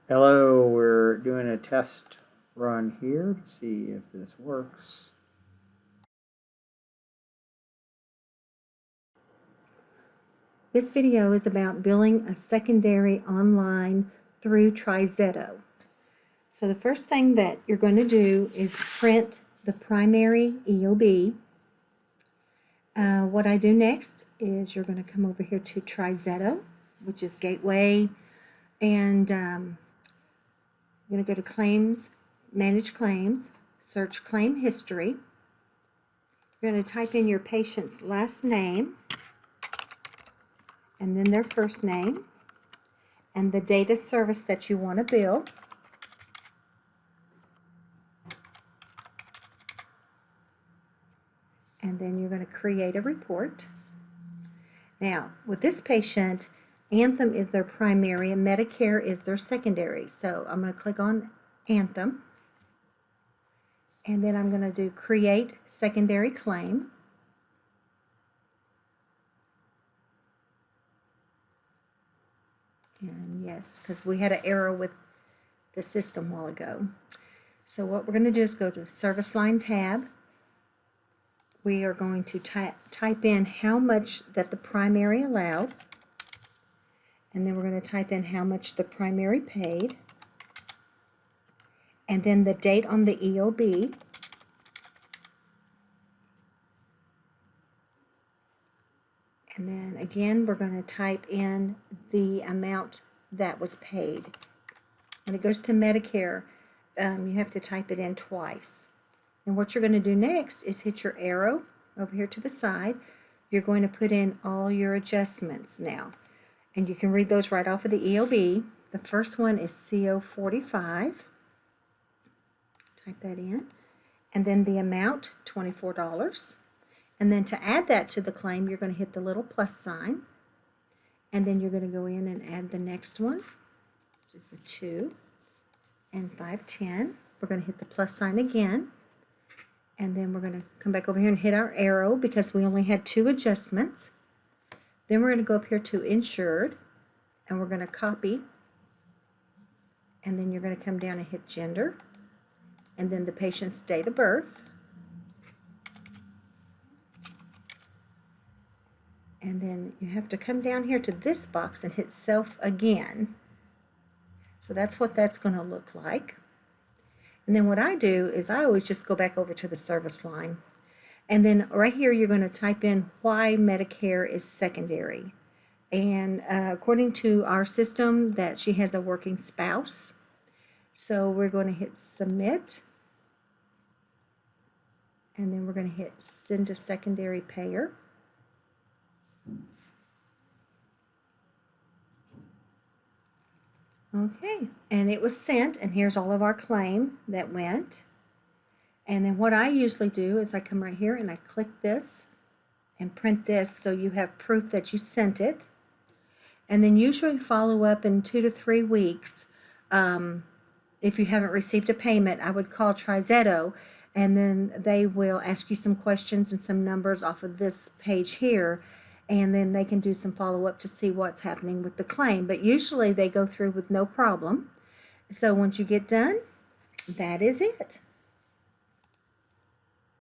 Hello, we're doing a test run here to see if this works. This video is about billing a secondary online through Trizetto. So the first thing that you're going to do is print the primary EOB. What I do next is you're going to come over here to Trizetto, which is Gateway, and you're going to go to Claims, Manage Claims, search Claim History. You're going to type in your patient's last name, and then their first name, and the date of service that you want to bill. And then you're going to create a report. Now, with this patient, Anthem is their primary and Medicare is their secondary. So I'm going to click on Anthem. And then I'm going to do Create Secondary Claim. And yes, because we had an error with the system a while ago. So what we're going to do is go to Service Line tab. We are going to type in how much that the primary allowed. And then we're going to type in how much the primary paid. And then the date on the EOB. And then again, we're going to type in the amount that was paid. When it goes to Medicare, you have to type it in twice. And what you're going to do next is hit your arrow over here to the side. You're going to put in all your adjustments now. And you can read those right off of the EOB. The first one is CO45. Type that in. And then the amount, $24. And then to add that to the claim, you're going to hit the little plus sign. And then you're going to go in and add the next one, which is the 2 and 510. We're going to hit the plus sign again. And then we're going to come back over here and hit our arrow because we only had 2 adjustments. Then we're going to go up here to Insured, and we're going to copy. And then you're going to come down and hit Gender, and then the patient's date of birth. And then you have to come down here to this box and hit Self again. So that's what that's going to look like. And then what I do is I always just go back over to the service line. And then right here you're going to type in why Medicare is secondary. And according to our system that she has a working spouse. So we're going to hit Submit. And then we're going to hit Send to Secondary Payer. Okay, and it was sent, and here's all of our claim that went. And then what I usually do is I come right here and I click this and print this so you have proof that you sent it. And then usually follow up in 2 to 3 weeks. If you haven't received a payment, I would call Trizetto, and then they will ask you some questions and some numbers off of this page here. And then they can do some follow-up to see what's happening with the claim. But usually they go through with no problem. So once you get done, that is it.